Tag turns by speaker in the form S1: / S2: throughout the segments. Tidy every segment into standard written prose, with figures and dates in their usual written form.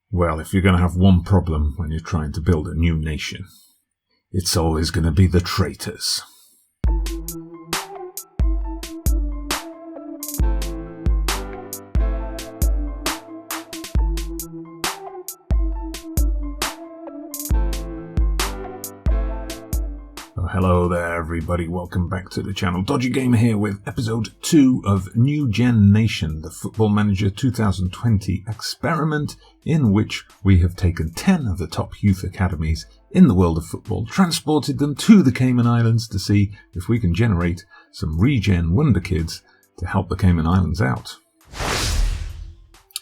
S1: Well, if you're going to have one problem when you're trying to build a new nation, it's always going to be the traitors. Hello there everybody, welcome back to the channel. Dodgy Gamer here with episode 2 of Newgen Nation, the Football Manager 2020 experiment in which we have taken 10 of the top youth academies in the world of football, transported them to the Cayman Islands to see if we can generate some regen wonder kids to help the Cayman Islands out.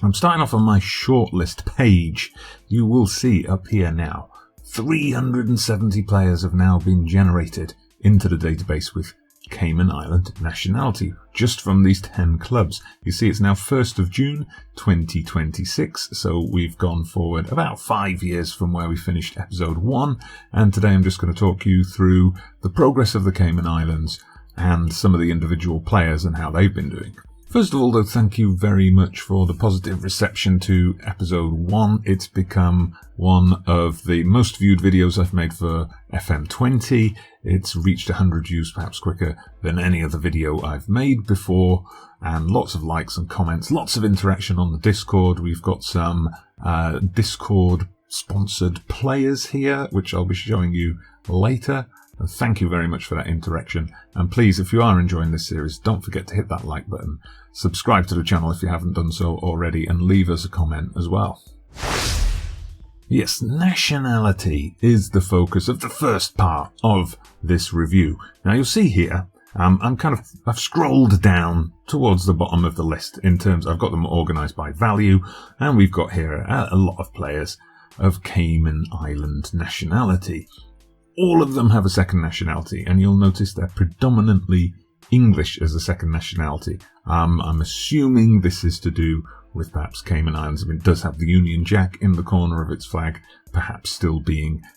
S1: I'm starting off on my shortlist page. You will see up here now 370 players have now been generated into the database with Cayman Island nationality, just from these 10 clubs. You see it's now 1st of June 2026, so we've gone forward about 5 years from where we finished episode 1, and today I'm just going to talk you through the progress of the Cayman Islands and some of the individual players and how they've been doing. First of all, though, thank you very much for the positive reception to episode 1. It's become one of the most viewed videos I've made for FM20. It's reached 100 views perhaps quicker than any other video I've made before, and lots of likes and comments, lots of interaction on the Discord. We've got some Discord sponsored players here, which I'll be showing you later. And thank you very much for that interaction, and please, if you are enjoying this series, don't forget to hit that like button, subscribe to the channel if you haven't done so already, and leave us a comment as well. Yes, nationality is the focus of the first part of this review. Now you'll see here, I've scrolled down towards the bottom of the list in terms, I've got them organised by value, and we've got here a lot of players of Cayman Island nationality. All of them have a second nationality, and you'll notice they're predominantly English as a second nationality. I'm assuming this is to do with perhaps Cayman Islands. I mean, it does have the Union Jack in the corner of its flag, perhaps still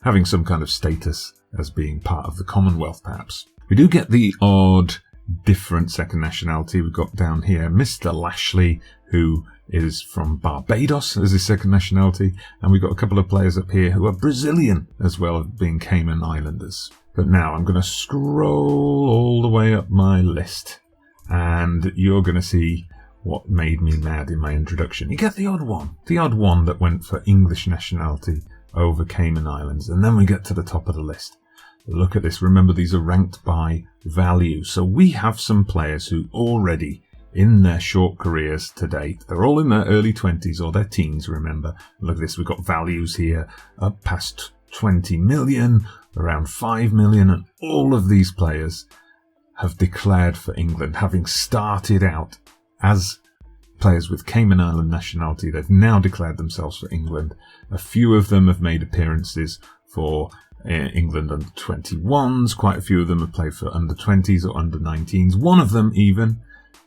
S1: having some kind of status as being part of the Commonwealth, perhaps. We do get the odd different second nationality. We've got down here Mr. Lashley, who is from Barbados as his second nationality, and we've got a couple of players up here who are Brazilian as well as being Cayman Islanders. But now I'm going to scroll all the way up my list, and you're going to see what made me mad in my introduction. You get the odd one that went for English nationality over Cayman Islands, and then we get to the top of the list. Look at this. Remember, these are ranked by value, so we have some players who already in their short careers to date, they're all in their early 20s or their teens, remember. Look at this, we've got values here up past 20 million, around 5 million, and all of these players have declared for England, having started out as players with Cayman Island nationality. They've now declared themselves for England. A few of them have made appearances for England under 21s, quite a few of them have played for under 20s or under 19s, one of them even,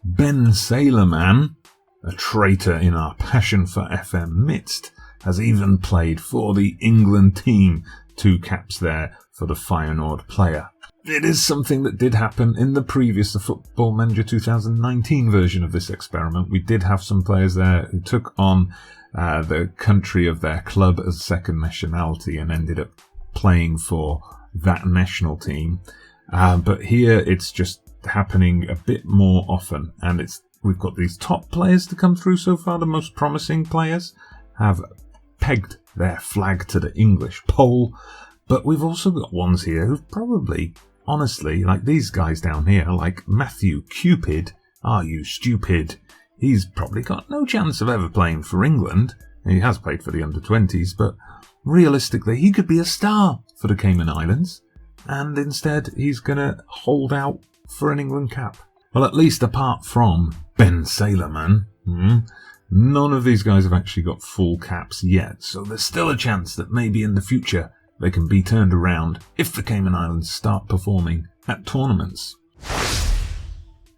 S1: Ben Sailorman, a traitor in our passion for FM midst, has even played for the England team. 2 caps there for the Feyenoord player. It is something that did happen in the previous the Football Manager 2019 version of this experiment. We did have some players there who took on the country of their club as second nationality and ended up playing for that national team. But here it's just happening a bit more often, and we've got these top players to come through so far. The most promising players have pegged their flag to the English pole, but we've also got ones here who've probably, honestly, like these guys down here, like Matthew Cupid. Are you stupid? He's probably got no chance of ever playing for England. He has played for the under-20s, but realistically he could be a star for the Cayman Islands, and instead he's going to hold out for an England cap. Well, at least apart from Ben Sailorman, none of these guys have actually got full caps yet, so there's still a chance that maybe in the future they can be turned around if the Cayman Islands start performing at tournaments.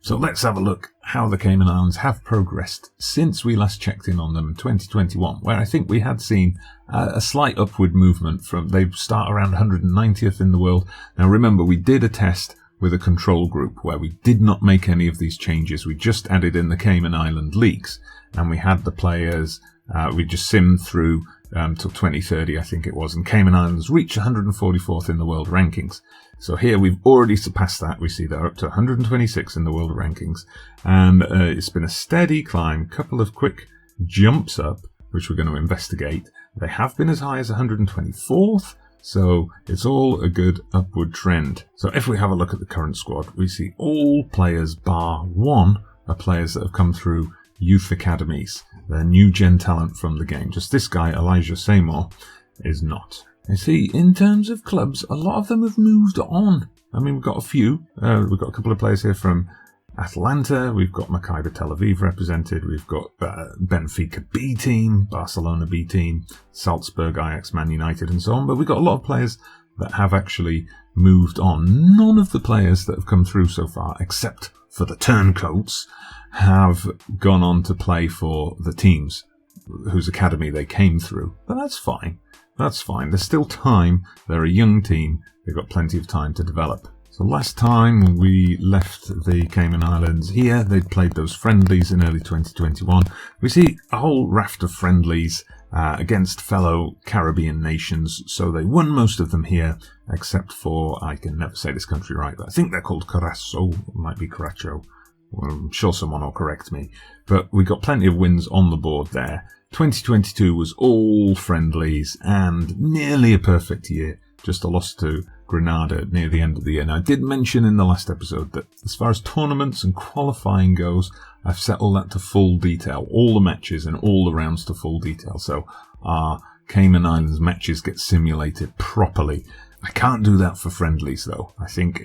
S1: So let's have a look how the Cayman Islands have progressed since we last checked in on them in 2021, where I think we had seen a slight upward movement from, they start around 190th in the world. Now remember, we did a test with a control group where we did not make any of these changes. We just added in the Cayman Island leagues, and we had the players We just simmed through till 2030, I think it was, and Cayman Islands reached 144th in the world rankings. So here we've already surpassed that. We see they're up to 126 in the world rankings, and it's been a steady climb, couple of quick jumps up, which we're going to investigate. They have been as high as 124th, so it's all a good upward trend. So if we have a look at the current squad, we see all players bar one are players that have come through youth academies. They're new gen talent from the game. Just this guy, Elijah Seymour, is not. You see, in terms of clubs, a lot of them have moved on. I mean, we've got a few. We've got a couple of players here from Atlanta. We've got Maccabi Tel-Aviv represented. We've got Benfica B team, Barcelona B team, Salzburg, Ajax, Man United, and so on. But we've got a lot of players that have actually moved on. None of the players that have come through so far, except for the Turncoats, have gone on to play for the teams whose academy they came through. But that's fine. That's fine. There's still time. They're a young team. They've got plenty of time to develop. So last time we left the Cayman Islands here, they'd played those friendlies in early 2021. We see a whole raft of friendlies against fellow Caribbean nations. So they won most of them here, except for, I can never say this country right, but I think they're called Curaçao. It might be Curaçao. Well, I'm sure someone will correct me. But we got plenty of wins on the board there. 2022 was all friendlies and nearly a perfect year. Just a loss to Grenada near the end of the year. Now, I did mention in the last episode that as far as tournaments and qualifying goes, I've set all that to full detail. All the matches and all the rounds to full detail. So our Cayman Islands matches get simulated properly. I can't do that for friendlies, though. I think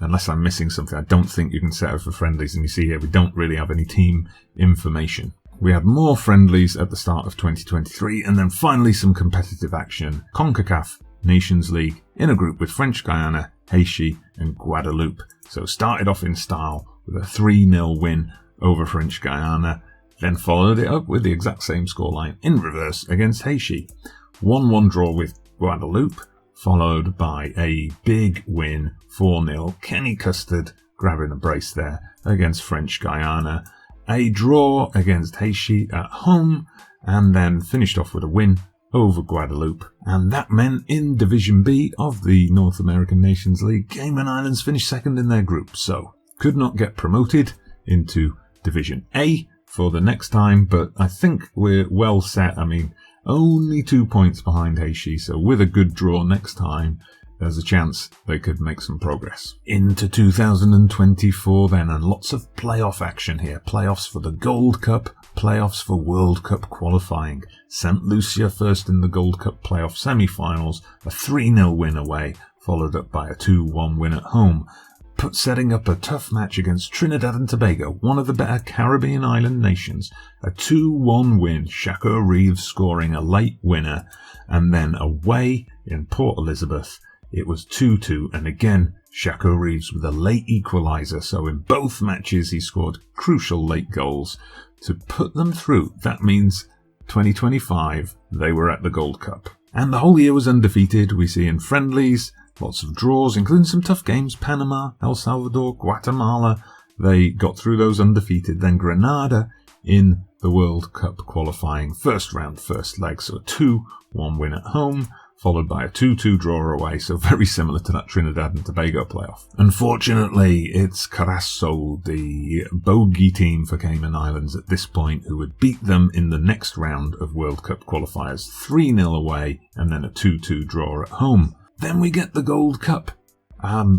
S1: unless I'm missing something, I don't think you can set it for friendlies. And you see here, we don't really have any team information. We had more friendlies at the start of 2023, and then finally some competitive action. CONCACAF Nations League in a group with French Guiana, Haiti, and Guadeloupe. So started off in style with a 3-0 win over French Guiana, then followed it up with the exact same scoreline in reverse against Haiti. 1-1 draw with Guadeloupe, followed by a big win, 4-0. Kenny Custard grabbing a brace there against French Guiana. A draw against Haiti at home, and then finished off with a win over Guadeloupe. And that meant in Division B of the North American Nations League, Cayman Islands finished second in their group, so could not get promoted into Division A for the next time, but I think we're well set. I mean, only 2 points behind Haiti, so with a good draw next time, there's a chance they could make some progress. Into 2024 then, and lots of playoff action here. Playoffs for the Gold Cup, playoffs for World Cup qualifying. St. Lucia first in the Gold Cup playoff semi-finals, a 3-0 win away, followed up by a 2-1 win at home. Setting up a tough match against Trinidad and Tobago, one of the better Caribbean island nations. A 2-1 win, Shaco Reeves scoring a late winner, and then away in Port Elizabeth, it was 2-2, and again, Shaco Reeves with a late equaliser, so in both matches he scored crucial late goals to put them through. That means 2025, they were at the Gold Cup. And the whole year was undefeated. We see in friendlies, lots of draws, including some tough games. Panama, El Salvador, Guatemala, they got through those undefeated. Then Grenada in the World Cup qualifying, first round, first leg, so a 2-1 win at home, followed by a 2-2 draw away, so very similar to that Trinidad and Tobago playoff. Unfortunately, it's Curaçao, the bogey team for Cayman Islands at this point, who would beat them in the next round of World Cup qualifiers, 3-0 away, and then a 2-2 draw at home. Then we get the Gold Cup.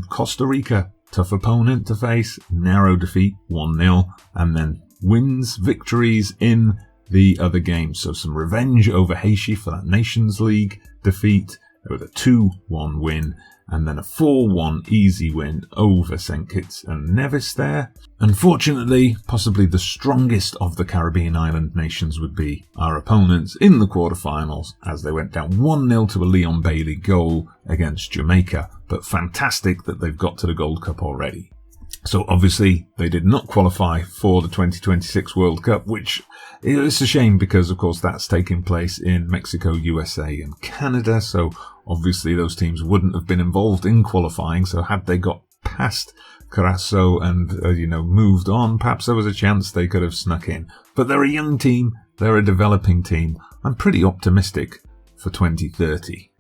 S1: Costa Rica, tough opponent to face, narrow defeat, 1-0, and then wins, victories in the other games. So some revenge over Haiti for that Nations League defeat with a 2-1 win, and then a 4-1 easy win over St. Kitts and Nevis there. Unfortunately, possibly the strongest of the Caribbean island nations would be our opponents in the quarterfinals, as they went down 1-0 to a Leon Bailey goal against Jamaica, but fantastic that they've got to the Gold Cup already. So obviously they did not qualify for the 2026 World Cup, which is a shame because of course that's taking place in Mexico, USA and Canada. So obviously those teams wouldn't have been involved in qualifying. So had they got past Curaçao and, moved on, perhaps there was a chance they could have snuck in. But they're a young team. they're a developing team. I'm pretty optimistic for 2030.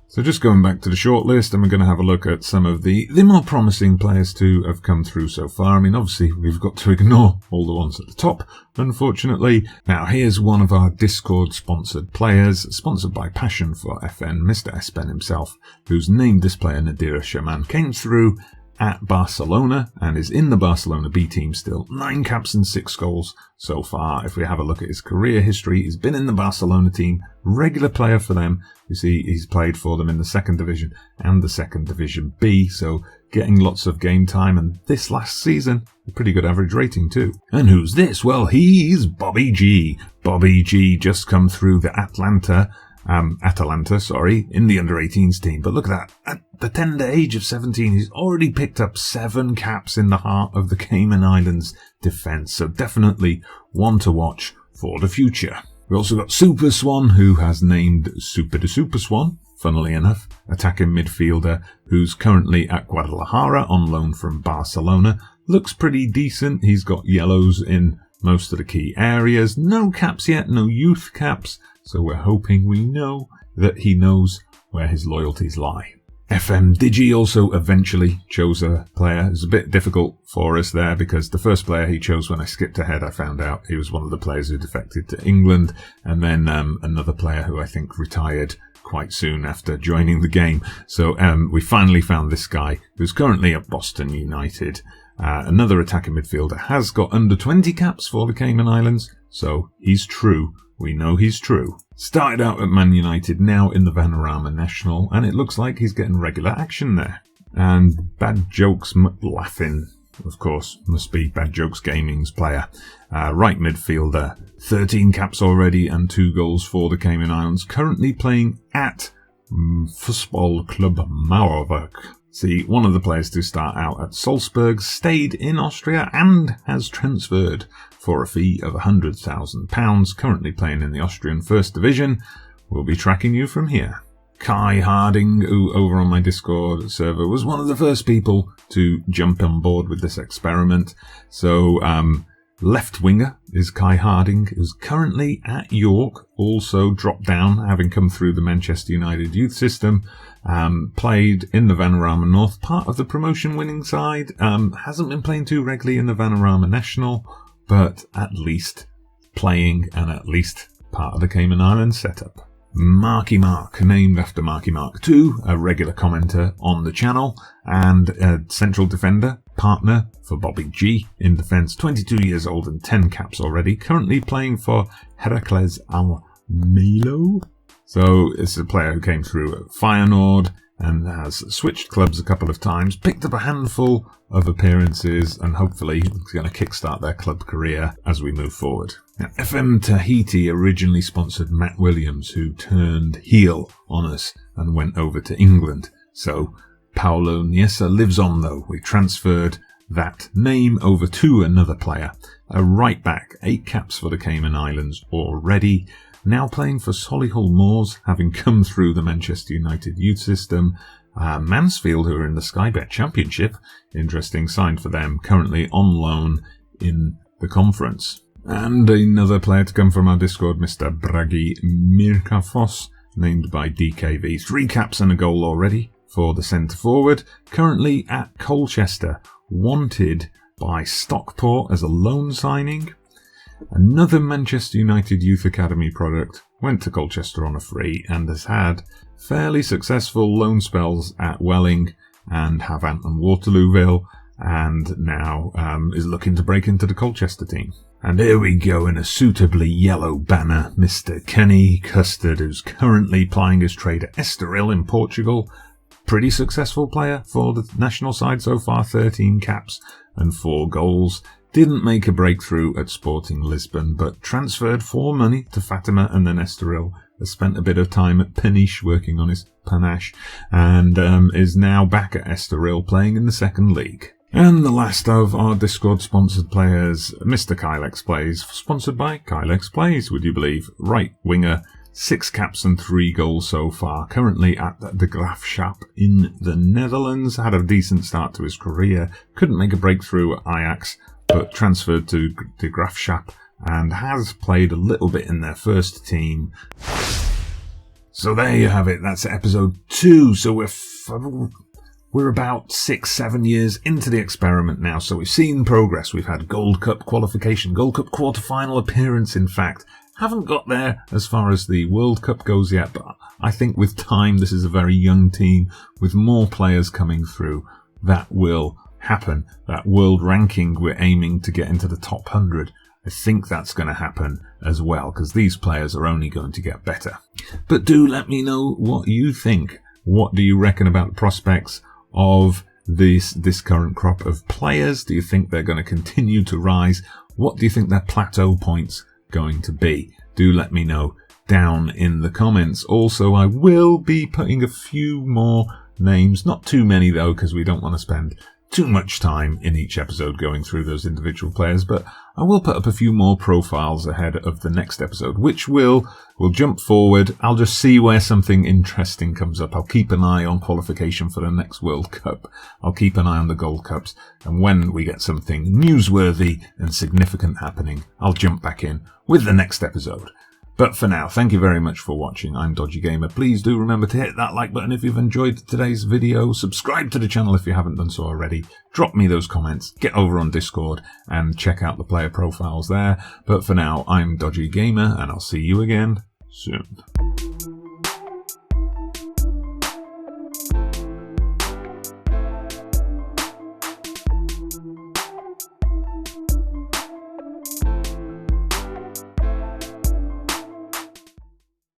S1: So just going back to the shortlist, and we're going to have a look at some of the more promising players to have come through so far. I mean, obviously, we've got to ignore all the ones at the top, unfortunately. Now, here's one of our Discord-sponsored players, sponsored by Passion for FN, Mr. Espen himself, who's named this player Nadira Shaman, came through at Barcelona and is in the Barcelona B team still. 9 caps and 6 goals so far. If we have a look at his career history, he's been in the Barcelona team, regular player for them. You see, he's played for them in the 2nd Division and the 2nd Division B, so getting lots of game time, and this last season, a pretty good average rating too. And who's this? Well, he's Bobby G. Bobby G just come through the Atalanta, in the under-18s team. But look at that. At the tender age of 17, he's already picked up 7 caps in the heart of the Cayman Islands defence. So definitely one to watch for the future. We also got Super Swan, who has named Super the Super Swan, funnily enough, attacking midfielder, who's currently at Guadalajara on loan from Barcelona. Looks pretty decent. He's got yellows in most of the key areas. No caps yet, no youth caps. So we're hoping we know that he knows where his loyalties lie. FM Digi also eventually chose a player. It's a bit difficult for us there because the first player he chose, when I skipped ahead, I found out he was one of the players who defected to England, and then another player who I think retired quite soon after joining the game. So we finally found this guy who's currently at Boston United. Another attacking midfielder, has got under 20 caps for the Cayman Islands, so he's true. We know he's true. Started out at Man United, now in the Vanarama National, and it looks like he's getting regular action there. And Bad Jokes McLaughlin, of course, must be Bad Jokes Gaming's player. Right midfielder, 13 caps already and 2 goals for the Cayman Islands. Currently playing at Fußball Club Mauerwerk. See, one of the players to start out at Salzburg stayed in Austria and has transferred for a fee of £100,000, currently playing in the Austrian First Division. We'll be tracking you from here. Kai Harding, who over on my Discord server was one of the first people to jump on board with this experiment. So, left winger is Kai Harding, who's currently at York, also dropped down, having come through the Manchester United youth system. Played in the Vanarama North, part of the promotion winning side. Hasn't been playing too regularly in the Vanarama National, but at least playing and at least part of the Cayman Islands setup. Marky Mark, named after Marky Mark 2, a regular commenter on the channel and a central defender, partner for Bobby G in defence, 22 years old and 10 caps already, currently playing for Heracles Almelo. So it's a player who came through at Feyenoord and has switched clubs a couple of times, picked up a handful of appearances, and hopefully it's going to kickstart their club career as we move forward. Now, FM Tahiti originally sponsored Matt Williams, who turned heel on us and went over to England. So Paulo Niesa lives on though. We transferred that name over to another player, a right back, 8 caps for the Cayman Islands already. Now playing for Solihull Moors, having come through the Manchester United youth system. Mansfield, who are in the Sky Bet Championship, interesting sign for them, currently on loan in the conference. And another player to come from our Discord, Mr. Bragi Mirkafos, named by DKV. 3 caps and a goal already for the centre forward, currently at Colchester, wanted by Stockport as a loan signing. Another Manchester United Youth Academy product, went to Colchester on a free and has had fairly successful loan spells at Welling and Havant and Waterlooville, and now is looking to break into the Colchester team. And here we go in a suitably yellow banner, Mr. Kenny Custard, who's currently plying his trade at Estoril in Portugal. Pretty successful player for the national side so far, 13 caps and 4 goals. Didn't make a breakthrough at Sporting Lisbon, but transferred for money to Fatima and then Estoril. Has spent a bit of time at Peniche working on his panache, and is now back at Estoril playing in the second league. And the last of our Discord-sponsored players, Mr. Kylex Plays, sponsored by Kylex Plays, would you believe? Right winger, 6 caps and 3 goals so far, currently at the Graafschap in the Netherlands. Had a decent start to his career, couldn't make a breakthrough at Ajax, but transferred to the Graafschap and has played a little bit in their first team. So there you have it. That's episode 2. So we're about 6-7 years into the experiment now. So we've seen progress. We've had Gold Cup qualification, Gold Cup quarter-final appearance, in fact. Haven't got there as far as the World Cup goes yet, but I think with time, this is a very young team with more players coming through. That will happen. That world ranking, we're aiming to get into the top 100. I think that's going to happen as well, because these players are only going to get better. But do let me know what you think. What do you reckon about the prospects of this current crop of players? Do you think they're going to continue to rise? What do you think their plateau points going to be? Do let me know down in the comments. Also, I will be putting a few more names, not too many though, because we don't want to spend too much time in each episode going through those individual players, but I will put up a few more profiles ahead of the next episode, which we'll jump forward. I'll just see where something interesting comes up. I'll keep an eye on qualification for the next World Cup. I'll keep an eye on the Gold Cups, and when we get something newsworthy and significant happening, I'll jump back in with the next episode. But for now, thank you very much for watching. I'm Dodgy Gamer. Please do remember to hit that like button if you've enjoyed today's video. Subscribe to the channel if you haven't done so already. Drop me those comments. Get over on Discord and check out the player profiles there. But for now, I'm Dodgy Gamer, and I'll see you again soon.